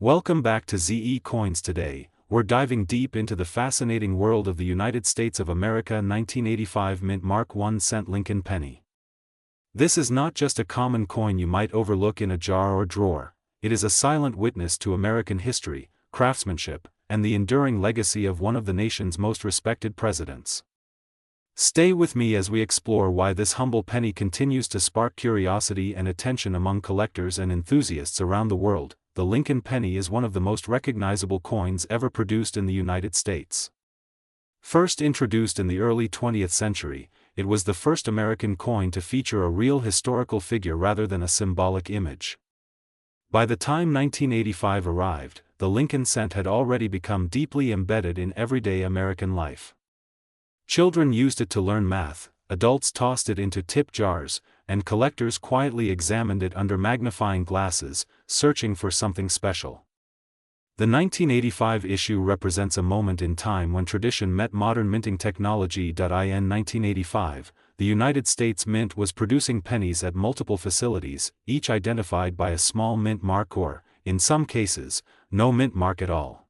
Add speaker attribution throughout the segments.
Speaker 1: Welcome back to ZE Coins. Today, we're diving deep into the fascinating world of the United States of America 1985 mint mark 1-cent Lincoln penny. This is not just a common coin you might overlook in a jar or drawer, it is a silent witness to American history, craftsmanship, and the enduring legacy of one of the nation's most respected presidents. Stay with me as we explore why this humble penny continues to spark curiosity and attention among collectors and enthusiasts around the world. The Lincoln penny is one of the most recognizable coins ever produced in the United States. First introduced in the early 20th century, it was the first American coin to feature a real historical figure rather than a symbolic image. By the time 1985 arrived, the Lincoln cent had already become deeply embedded in everyday American life. Children used it to learn math, adults tossed it into tip jars, and collectors quietly examined it under magnifying glasses, searching for something special. The 1985 issue represents a moment in time when tradition met modern minting technology. In 1985, the United States Mint was producing pennies at multiple facilities, each identified by a small mint mark or, in some cases, no mint mark at all.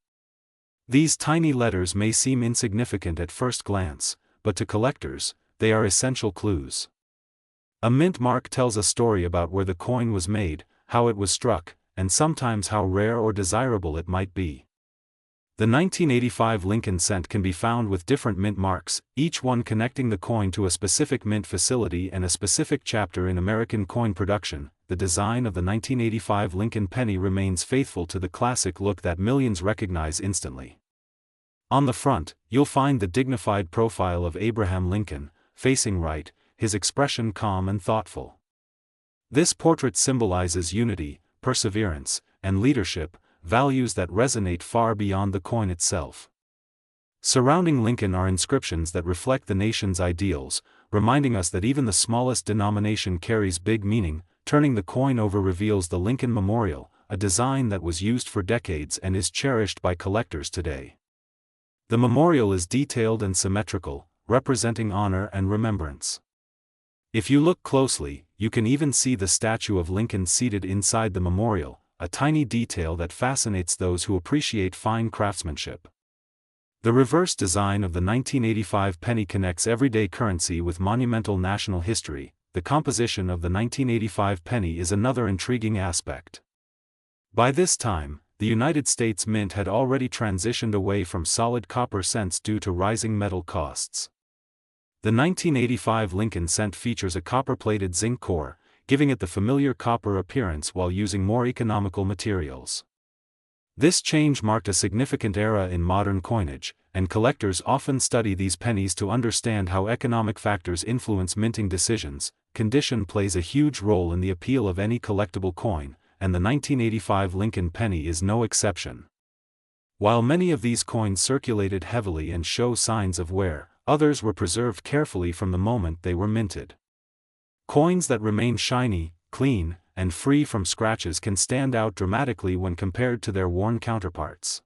Speaker 1: These tiny letters may seem insignificant at first glance, but to collectors, they are essential clues. A mint mark tells a story about where the coin was made, how it was struck, and sometimes how rare or desirable it might be. The 1985 Lincoln cent can be found with different mint marks, each one connecting the coin to a specific mint facility and a specific chapter in American coin production. The design of the 1985 Lincoln penny remains faithful to the classic look that millions recognize instantly. On the front, you'll find the dignified profile of Abraham Lincoln, facing right, his expression calm and thoughtful. This portrait symbolizes unity, perseverance, and leadership, values that resonate far beyond the coin itself. Surrounding Lincoln are inscriptions that reflect the nation's ideals, reminding us that even the smallest denomination carries big meaning. Turning the coin over reveals the Lincoln Memorial, a design that was used for decades and is cherished by collectors today. The memorial is detailed and symmetrical, representing honor and remembrance. If you look closely, you can even see the statue of Lincoln seated inside the memorial, a tiny detail that fascinates those who appreciate fine craftsmanship. The reverse design of the 1985 penny connects everyday currency with monumental national history. The composition of the 1985 penny is another intriguing aspect. By this time, the United States Mint had already transitioned away from solid copper cents due to rising metal costs. The 1985 Lincoln cent features a copper-plated zinc core, giving it the familiar copper appearance while using more economical materials. This change marked a significant era in modern coinage, and collectors often study these pennies to understand how economic factors influence minting decisions. Condition plays a huge role in the appeal of any collectible coin, and the 1985 Lincoln penny is no exception. While many of these coins circulated heavily and show signs of wear, others were preserved carefully from the moment they were minted. Coins that remain shiny, clean, and free from scratches can stand out dramatically when compared to their worn counterparts.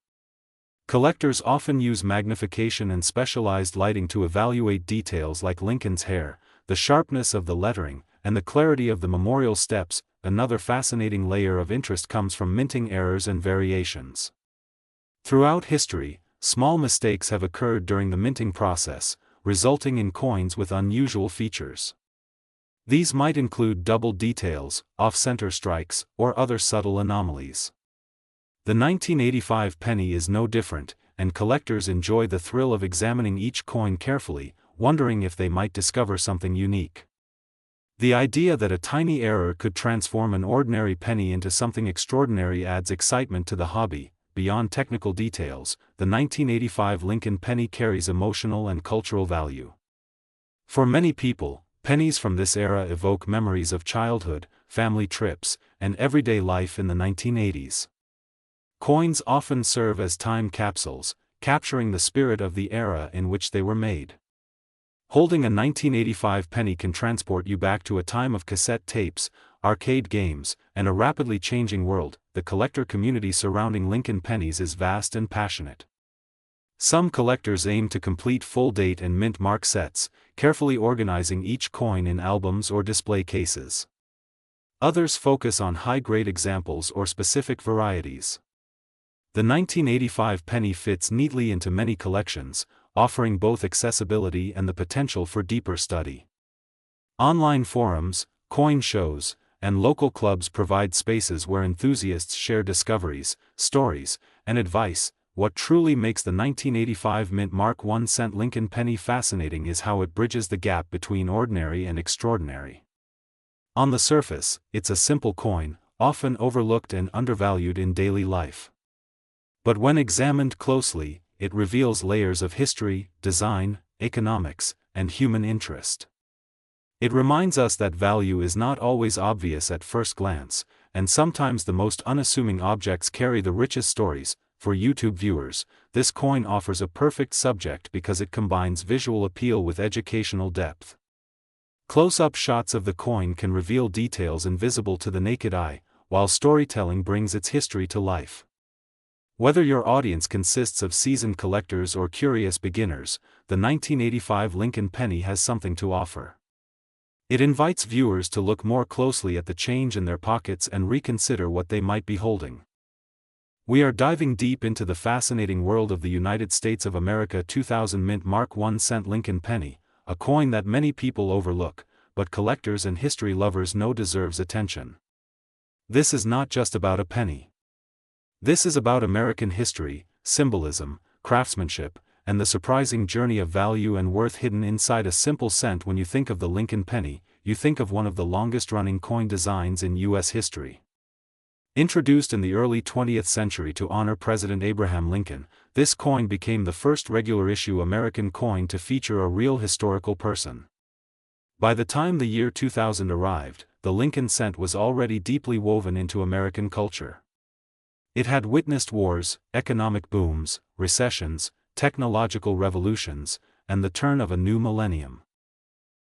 Speaker 1: Collectors often use magnification and specialized lighting to evaluate details like Lincoln's hair, the sharpness of the lettering, and the clarity of the memorial steps. Another fascinating layer of interest comes from minting errors and variations. Throughout history, small mistakes have occurred during the minting process, resulting in coins with unusual features. These might include double details, off-center strikes, or other subtle anomalies. The 1985 penny is no different, and collectors enjoy the thrill of examining each coin carefully, wondering if they might discover something unique. The idea that a tiny error could transform an ordinary penny into something extraordinary adds excitement to the hobby. Beyond technical details, the 1985 Lincoln penny carries emotional and cultural value. For many people, pennies from this era evoke memories of childhood, family trips, and everyday life in the 1980s. Coins often serve as time capsules, capturing the spirit of the era in which they were made. Holding a 1985 penny can transport you back to a time of cassette tapes, arcade games, and a rapidly changing world. The collector community surrounding Lincoln pennies is vast and passionate. Some collectors aim to complete full date and mint mark sets, carefully organizing each coin in albums or display cases. Others focus on high-grade examples or specific varieties. The 1985 penny fits neatly into many collections, offering both accessibility and the potential for deeper study. Online forums, coin shows, and local clubs provide spaces where enthusiasts share discoveries, stories, and advice. What truly makes the 1985 mint Mark 1 cent Lincoln penny fascinating is how it bridges the gap between ordinary and extraordinary. On the surface, it's a simple coin, often overlooked and undervalued in daily life. But when examined closely, it reveals layers of history, design, economics, and human interest. It reminds us that value is not always obvious at first glance, and sometimes the most unassuming objects carry the richest stories. For YouTube viewers, this coin offers a perfect subject because it combines visual appeal with educational depth. Close-up shots of the coin can reveal details invisible to the naked eye, while storytelling brings its history to life. Whether your audience consists of seasoned collectors or curious beginners, the 1985 Lincoln penny has something to offer. It invites viewers to look more closely at the change in their pockets and reconsider what they might be holding. We are diving deep into the fascinating world of the United States of America 2000 mint Mark 1 cent Lincoln penny, a coin that many people overlook, but collectors and history lovers know deserves attention. This is not just about a penny. This is about American history, symbolism, craftsmanship, and the surprising journey of value and worth hidden inside a simple cent. When you think of the Lincoln penny, you think of one of the longest-running coin designs in U.S. history. Introduced in the early 20th century to honor President Abraham Lincoln, this coin became the first regular-issue American coin to feature a real historical person. By the time the year 2000 arrived, the Lincoln cent was already deeply woven into American culture. It had witnessed wars, economic booms, recessions, technological revolutions, and the turn of a new millennium.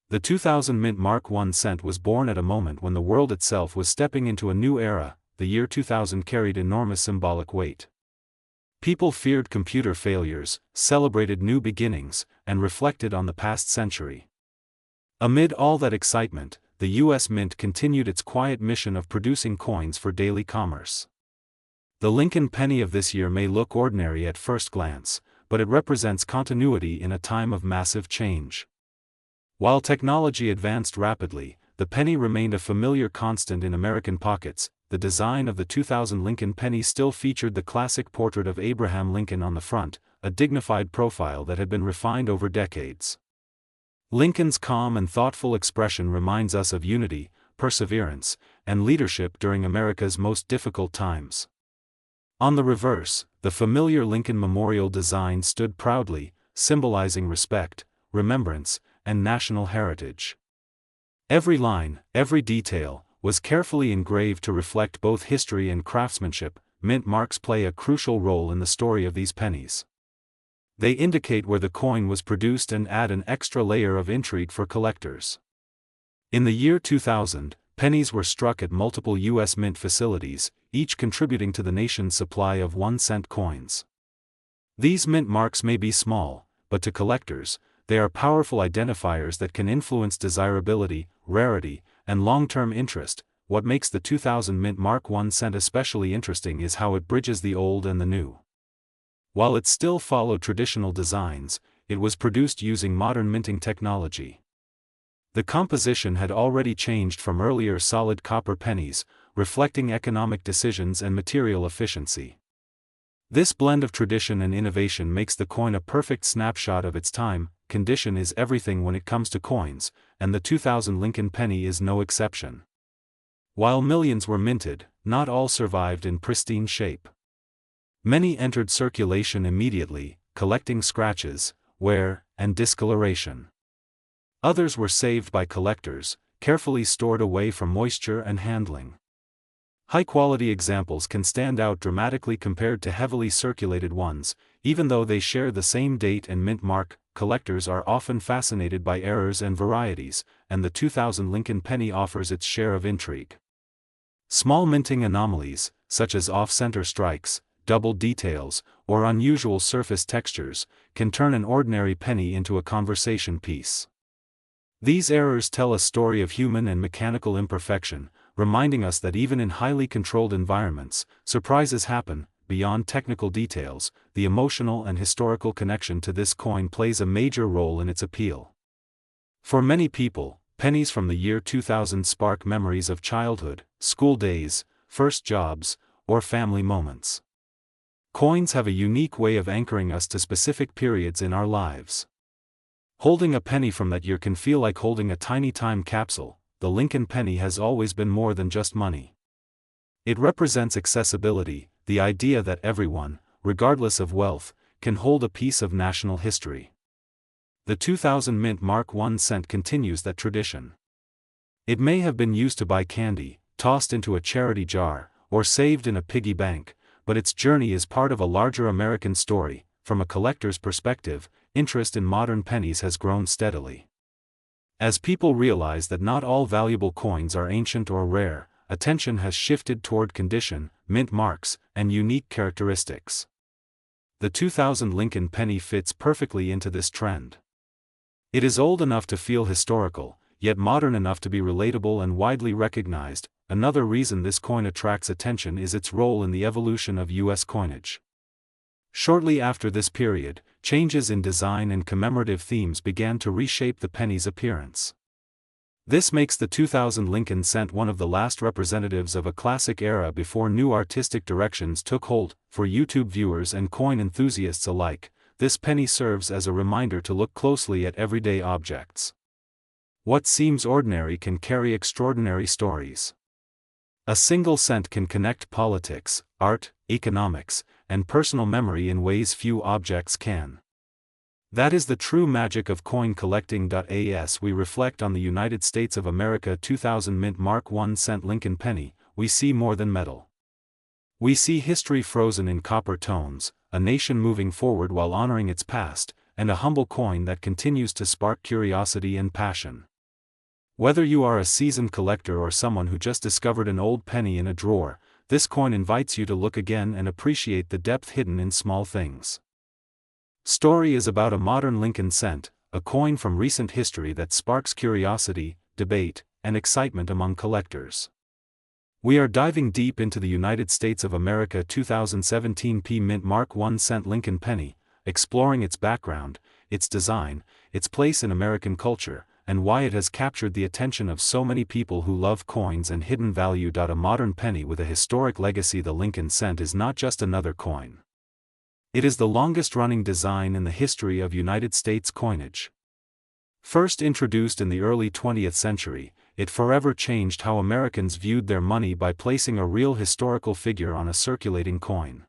Speaker 1: The 2000 mint Mark 1 cent was born at a moment when the world itself was stepping into a new era. The year 2000 carried enormous symbolic weight. People feared computer failures, celebrated new beginnings, and reflected on the past century. Amid all that excitement, the U.S. Mint continued its quiet mission of producing coins for daily commerce. The Lincoln penny of this year may look ordinary at first glance, but it represents continuity in a time of massive change. While technology advanced rapidly, the penny remained a familiar constant in American pockets. The design of the 2000 Lincoln penny still featured the classic portrait of Abraham Lincoln on the front, a dignified profile that had been refined over decades. Lincoln's calm and thoughtful expression reminds us of unity, perseverance, and leadership during America's most difficult times. On the reverse, the familiar Lincoln Memorial design stood proudly, symbolizing respect, remembrance, and national heritage. Every line, every detail, was carefully engraved to reflect both history and craftsmanship. Mint marks play a crucial role in the story of these pennies. They indicate where the coin was produced and add an extra layer of intrigue for collectors. In the year 2000, pennies were struck at multiple U.S. mint facilities, each contributing to the nation's supply of 1-cent coins. These mint marks may be small, but to collectors, they are powerful identifiers that can influence desirability, rarity, and long-term interest. What makes the 2000 mint Mark 1 cent especially interesting is how it bridges the old and the new. While it still followed traditional designs, it was produced using modern minting technology. The composition had already changed from earlier solid copper pennies, reflecting economic decisions and material efficiency. This blend of tradition and innovation makes the coin a perfect snapshot of its time. Condition is everything when it comes to coins, and the 2000 Lincoln penny is no exception. While millions were minted, not all survived in pristine shape. Many entered circulation immediately, collecting scratches, wear, and discoloration. Others were saved by collectors, carefully stored away from moisture and handling. High-quality examples can stand out dramatically compared to heavily circulated ones. Even though they share the same date and mint mark, collectors are often fascinated by errors and varieties, and the 2000 Lincoln penny offers its share of intrigue. Small minting anomalies, such as off-center strikes, double details, or unusual surface textures, can turn an ordinary penny into a conversation piece. These errors tell a story of human and mechanical imperfection, reminding us that even in highly controlled environments, surprises happen. beyond technical details, the emotional and historical connection to this coin plays a major role in its appeal. For many people, pennies from the year 2000 spark memories of childhood, school days, first jobs, or family moments. Coins have a unique way of anchoring us to specific periods in our lives. Holding a penny from that year can feel like holding a tiny time capsule. The Lincoln penny has always been more than just money. It represents accessibility, the idea that everyone, regardless of wealth, can hold a piece of national history. The 2000 mint Mark 1 cent continues that tradition. It may have been used to buy candy, tossed into a charity jar, or saved in a piggy bank, but its journey is part of a larger American story. From a collector's perspective, interest in modern pennies has grown steadily. As people realize that not all valuable coins are ancient or rare, attention has shifted toward condition, mint marks, and unique characteristics. The 2000 Lincoln penny fits perfectly into this trend. It is old enough to feel historical, yet modern enough to be relatable and widely recognized. Another reason this coin attracts attention is its role in the evolution of U.S. coinage. Shortly after this period, changes in design and commemorative themes began to reshape the penny's appearance. This makes the 2000 Lincoln cent one of the last representatives of a classic era before new artistic directions took hold. For YouTube viewers and coin enthusiasts alike, this penny serves as a reminder to look closely at everyday objects. What seems ordinary can carry extraordinary stories. A single cent can connect politics, art, economics, and personal memory in ways few objects can. That is the true magic of coin collecting. As we reflect on the United States of America 2000 mint Mark 1 cent Lincoln penny, we see more than metal. We see history frozen in copper tones, a nation moving forward while honoring its past, and a humble coin that continues to spark curiosity and passion. Whether you are a seasoned collector or someone who just discovered an old penny in a drawer, this coin invites you to look again and appreciate the depth hidden in small things. Story is about a modern Lincoln cent, a coin from recent history that sparks curiosity, debate, and excitement among collectors. We are diving deep into the United States of America 2017 P mint Mark 1 cent Lincoln penny, exploring its background, its design, its place in American culture, and why it has captured the attention of so many people who love coins and hidden value. A modern penny with a historic legacy. The Lincoln cent is not just another coin. It is the longest-running design in the history of United States coinage. First introduced in the early 20th century, it forever changed how Americans viewed their money by placing a real historical figure on a circulating coin.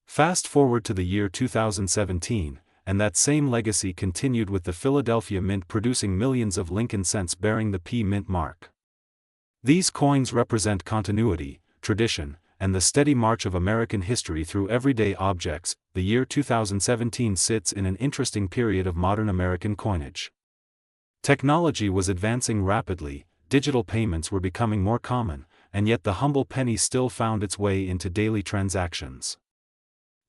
Speaker 1: Fast forward to the year 2017, and that same legacy continued with the Philadelphia Mint producing millions of Lincoln cents bearing the P mint mark. These coins represent continuity, tradition, and the steady march of American history through everyday objects. The year 2017 sits in an interesting period of modern American coinage. Technology was advancing rapidly, digital payments were becoming more common, and yet the humble penny still found its way into daily transactions.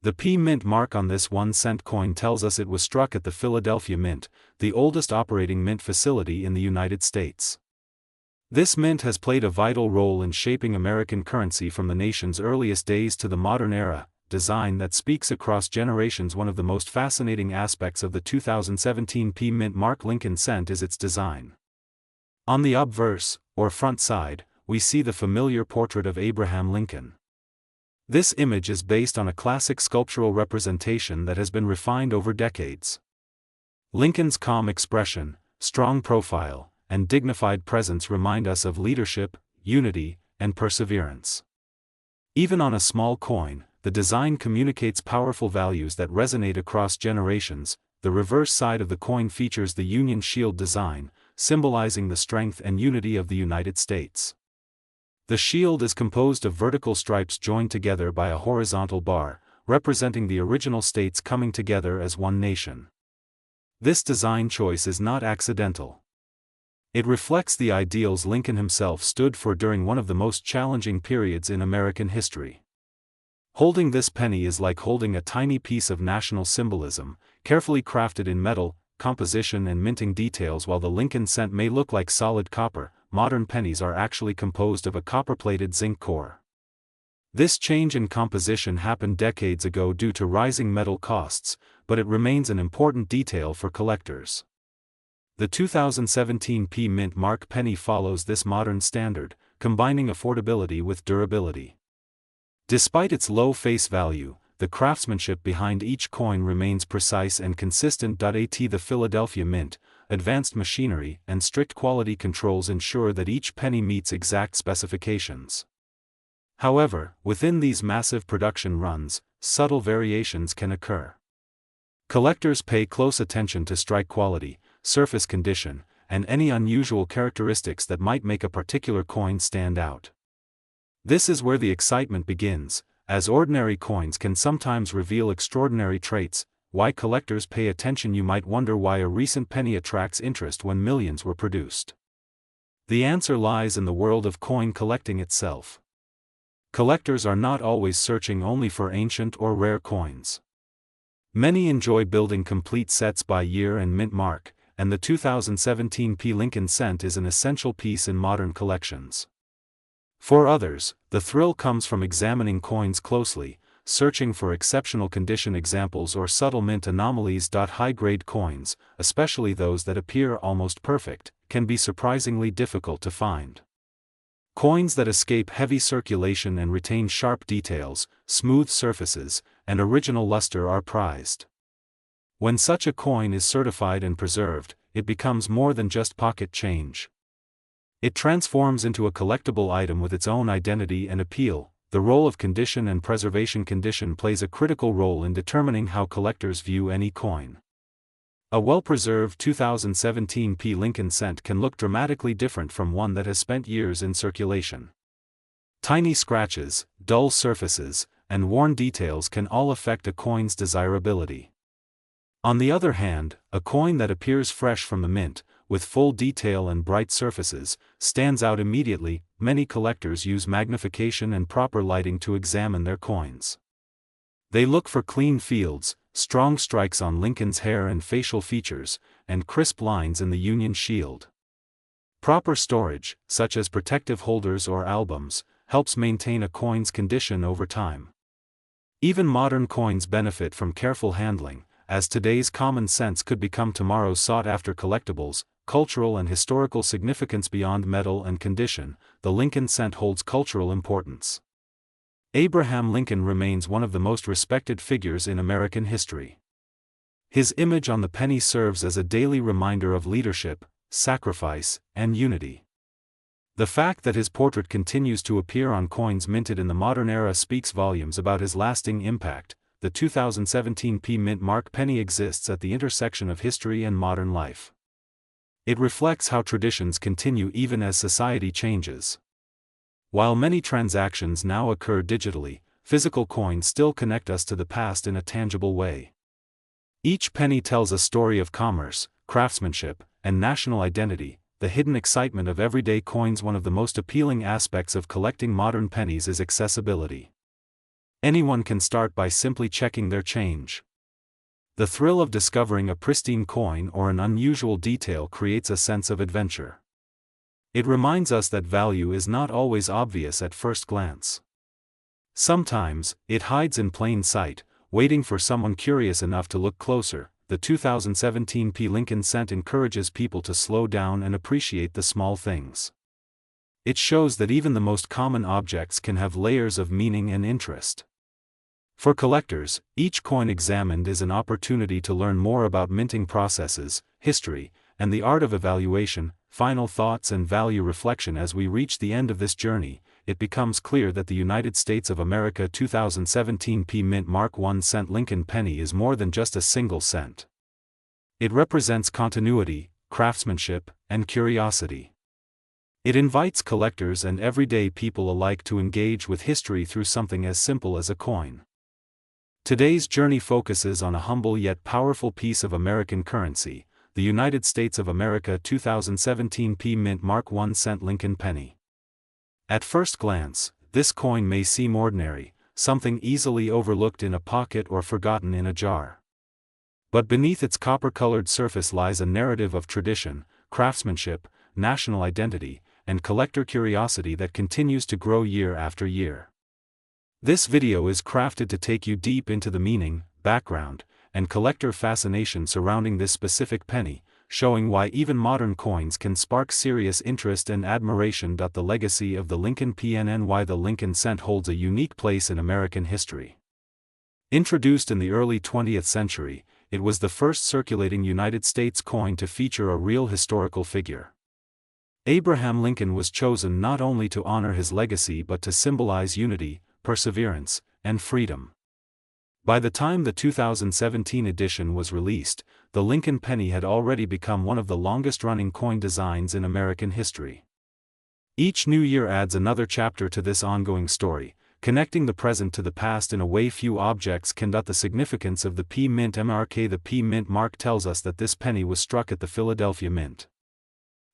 Speaker 1: The P mint mark on this 1 cent coin tells us it was struck at the Philadelphia Mint, the oldest operating mint facility in the United States. This mint has played a vital role in shaping American currency from the nation's earliest days to the modern era. Design that speaks across generations. One of the most fascinating aspects of the 2017 P mint mark Lincoln cent is its design. On the obverse, or front side, we see the familiar portrait of Abraham Lincoln. This image is based on a classic sculptural representation that has been refined over decades. Lincoln's calm expression, strong profile, and dignified presence remind us of leadership, unity, and perseverance. Even on a small coin, the design communicates powerful values that resonate across generations. The reverse side of the coin features the Union Shield design, symbolizing the strength and unity of the United States. The shield is composed of vertical stripes joined together by a horizontal bar, representing the original states coming together as one nation. This design choice is not accidental. It reflects the ideals Lincoln himself stood for during one of the most challenging periods in American history. Holding this penny is like holding a tiny piece of national symbolism, carefully crafted in metal, composition and minting details. While the Lincoln cent may look like solid copper, modern pennies are actually composed of a copper-plated zinc core. This change in composition happened decades ago due to rising metal costs, but it remains an important detail for collectors. The 2017 P Mint Mark penny follows this modern standard, combining affordability with durability. Despite its low face value, the craftsmanship behind each coin remains precise and consistent. At the Philadelphia Mint, advanced machinery and strict quality controls ensure that each penny meets exact specifications. However, within these massive production runs, subtle variations can occur. Collectors pay close attention to strike quality, surface condition, and any unusual characteristics that might make a particular coin stand out. This is where the excitement begins, as ordinary coins can sometimes reveal extraordinary traits. Why collectors pay attention? You might wonder why a recent penny attracts interest when millions were produced. The answer lies in the world of coin collecting itself. Collectors are not always searching only for ancient or rare coins. Many enjoy building complete sets by year and mint mark, and the 2017 P Lincoln cent is an essential piece in modern collections. For others, the thrill comes from examining coins closely, searching for exceptional condition examples or subtle mint anomalies. High-grade coins, especially those that appear almost perfect, can be surprisingly difficult to find. Coins that escape heavy circulation and retain sharp details, smooth surfaces, and original luster are prized. When such a coin is certified and preserved, it becomes more than just pocket change. It transforms into a collectible item with its own identity and appeal. The role of condition and preservation. Condition plays a critical role in determining how collectors view any coin. A well-preserved 2017 P Lincoln cent can look dramatically different from one that has spent years in circulation. Tiny scratches, dull surfaces, and worn details can all affect a coin's desirability. On the other hand, a coin that appears fresh from the mint, with full detail and bright surfaces, stands out immediately. Many collectors use magnification and proper lighting to examine their coins. They look for clean fields, strong strikes on Lincoln's hair and facial features, and crisp lines in the Union shield. Proper storage, such as protective holders or albums, helps maintain a coin's condition over time. Even modern coins benefit from careful handling, as today's common cents could become tomorrow's sought-after collectibles. Cultural and historical significance. Beyond metal and condition, the Lincoln cent holds cultural importance. Abraham Lincoln remains one of the most respected figures in American history. His image on the penny serves as a daily reminder of leadership, sacrifice, and unity. The fact that his portrait continues to appear on coins minted in the modern era speaks volumes about his lasting impact. The 2017 P Mint Mark penny exists at the intersection of history and modern life. It reflects how traditions continue even as society changes. While many transactions now occur digitally, physical coins still connect us to the past in a tangible way. Each penny tells a story of commerce, craftsmanship, and national identity. The hidden excitement of everyday coins. One of the most appealing aspects of collecting modern pennies is accessibility. Anyone can start by simply checking their change. The thrill of discovering a pristine coin or an unusual detail creates a sense of adventure. It reminds us that value is not always obvious at first glance. Sometimes, it hides in plain sight, waiting for someone curious enough to look closer. The 2017 P Lincoln cent encourages people to slow down and appreciate the small things. It shows that even the most common objects can have layers of meaning and interest. For collectors, each coin examined is an opportunity to learn more about minting processes, history, and the art of evaluation. Final thoughts and value reflection. As we reach the end of this journey, it becomes clear that the United States of America 2017 P Mint Mark 1 cent Lincoln penny is more than just a single cent. It represents continuity, craftsmanship, and curiosity. It invites collectors and everyday people alike to engage with history through something as simple as a coin. Today's journey focuses on a humble yet powerful piece of American currency, the United States of America 2017 P Mint Mark 1 cent Lincoln penny. At first glance, this coin may seem ordinary, something easily overlooked in a pocket or forgotten in a jar. But beneath its copper-colored surface lies a narrative of tradition, craftsmanship, national identity, and collector curiosity that continues to grow year after year. This video is crafted to take you deep into the meaning, background, and collector fascination surrounding this specific penny, showing why even modern coins can spark serious interest and admiration. The legacy of the Lincoln PN and why the Lincoln cent holds a unique place in American history. Introduced in the early 20th century, it was the first circulating United States coin to feature a real historical figure. Abraham Lincoln was chosen not only to honor his legacy but to symbolize unity, perseverance, and freedom. By the time the 2017 edition was released, the Lincoln penny had already become one of the longest-running coin designs in American history. Each new year adds another chapter to this ongoing story, connecting the present to the past in a way few objects can. The significance of the P Mint mark. The P Mint mark tells us that this penny was struck at the Philadelphia Mint.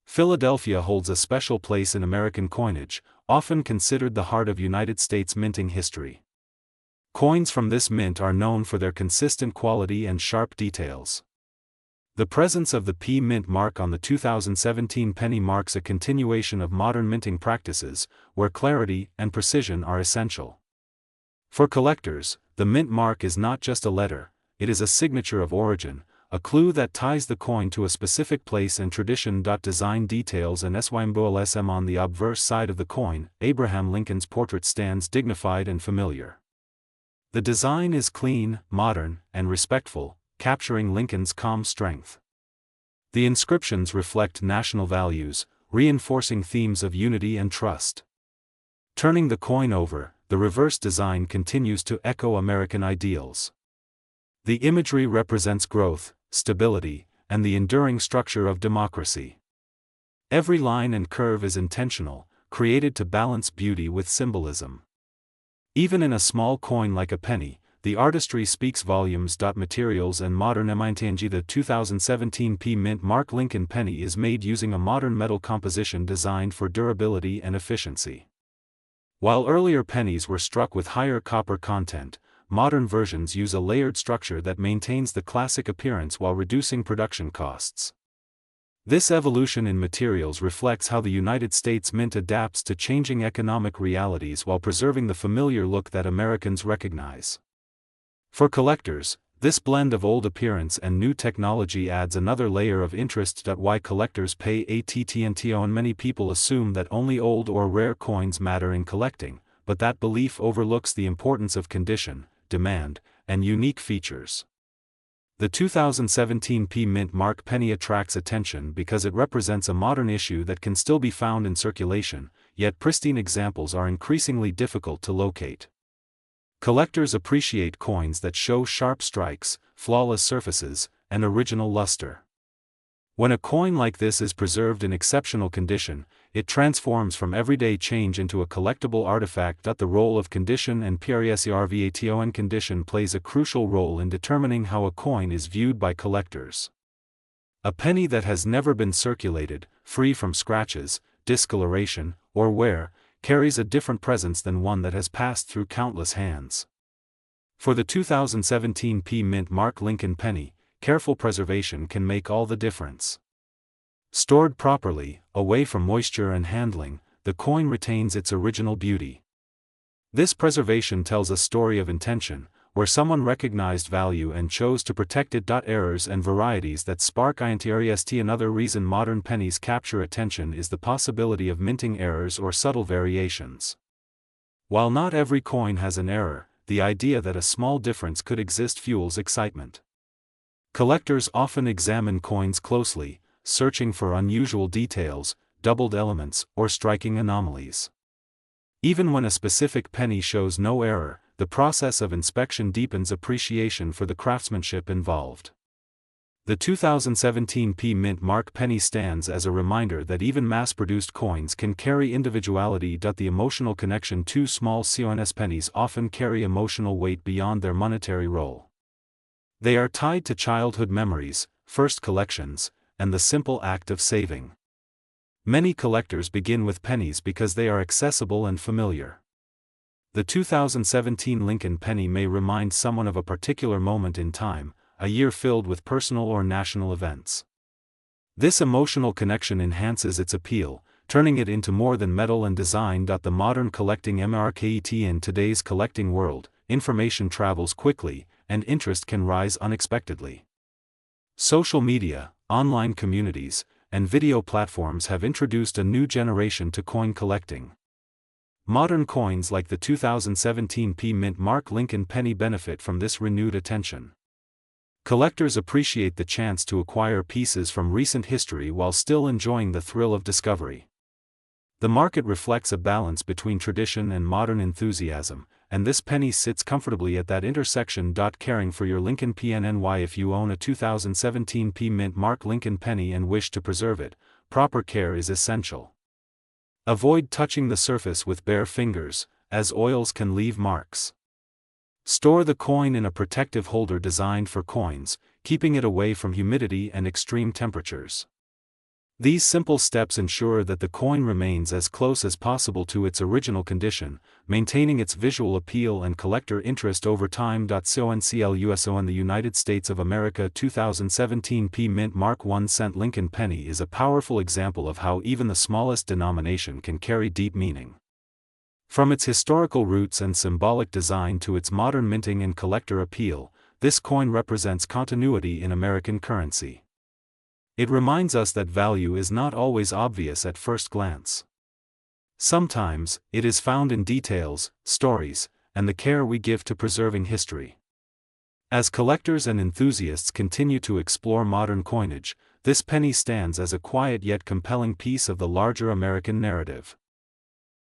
Speaker 1: Philadelphia holds a special place in American coinage, often considered the heart of United States minting history. Coins from this mint are known for their consistent quality and sharp details. The presence of the P Mint mark on the 2017 penny marks a continuation of modern minting practices, where clarity and precision are essential. For collectors, the mint mark is not just a letter, it is a signature of origin, a clue that ties the coin to a specific place and tradition. Design details and symbol SM on the obverse side of the coin, Abraham Lincoln's portrait stands dignified and familiar. The design is clean, modern, and respectful, capturing Lincoln's calm strength. The inscriptions reflect national values, reinforcing themes of unity and trust. Turning the coin over, the reverse design continues to echo American ideals. The imagery represents growth, stability, and the enduring structure of democracy. Every line and curve is intentional, created to balance beauty with symbolism. Even in a small coin like a penny, the artistry speaks volumes. Materials and modern minting. The 2017 P Mint mark Lincoln penny is made using a modern metal composition designed for durability and efficiency. While earlier pennies were struck with higher copper content, modern versions use a layered structure that maintains the classic appearance while reducing production costs. This evolution in materials reflects how the United States Mint adapts to changing economic realities while preserving the familiar look that Americans recognize. For collectors, this blend of old appearance and new technology adds another layer of interest. Why collectors pay attention. Many people assume that only old or rare coins matter in collecting, but that belief overlooks the importance of condition, demand, and unique features. The 2017 P Mint mark penny attracts attention because it represents a modern issue that can still be found in circulation, yet pristine examples are increasingly difficult to locate. Collectors appreciate coins that show sharp strikes, flawless surfaces, and original luster. When a coin like this is preserved in exceptional condition, it transforms from everyday change into a collectible artifact. The role of condition and preservation. Condition plays a crucial role in determining how a coin is viewed by collectors. A penny that has never been circulated, free from scratches, discoloration, or wear, carries a different presence than one that has passed through countless hands. For the 2017 P Mint mark Lincoln penny, careful preservation can make all the difference. Stored properly, away from moisture and handling, the coin retains its original beauty. This preservation tells a story of intention, where someone recognized value and chose to protect it. Errors and varieties that spark interest. Another reason modern pennies capture attention is the possibility of minting errors or subtle variations. While not every coin has an error, the idea that a small difference could exist fuels excitement. Collectors often examine coins closely, searching for unusual details, doubled elements, or striking anomalies. Even when a specific penny shows no error, the process of inspection deepens appreciation for the craftsmanship involved. The 2017 P Mint mark penny stands as a reminder that even mass-produced coins can carry individuality. The emotional connection. Two small coins pennies often carry emotional weight beyond their monetary role. They are tied to childhood memories, first collections, and the simple act of saving. Many collectors begin with pennies because they are accessible and familiar. The 2017 Lincoln penny may remind someone of a particular moment in time, a year filled with personal or national events. This emotional connection enhances its appeal, turning it into more than metal and design. The modern collecting market. In today's collecting world, information travels quickly, and interest can rise unexpectedly. Social media, online communities, and video platforms have introduced a new generation to coin collecting. Modern coins like the 2017 Mint Mark Lincoln penny benefit from this renewed attention. Collectors appreciate the chance to acquire pieces from recent history while still enjoying the thrill of discovery. The market reflects a balance between tradition and modern enthusiasm, and this penny sits comfortably at that intersection. Caring for your Lincoln PNNY. If you own a 2017 Mint Mark Lincoln penny and wish to preserve it, proper care is essential. Avoid touching the surface with bare fingers, as oils can leave marks. Store the coin in a protective holder designed for coins, keeping it away from humidity and extreme temperatures. These simple steps ensure that the coin remains as close as possible to its original condition, maintaining its visual appeal and collector interest over time. CONCLUSO in the United States of America 2017 Mint Mark 1 cent Lincoln penny is a powerful example of how even the smallest denomination can carry deep meaning. From its historical roots and symbolic design to its modern minting and collector appeal, this coin represents continuity in American currency. It reminds us that value is not always obvious at first glance. Sometimes, it is found in details, stories, and the care we give to preserving history. As collectors and enthusiasts continue to explore modern coinage, this penny stands as a quiet yet compelling piece of the larger American narrative.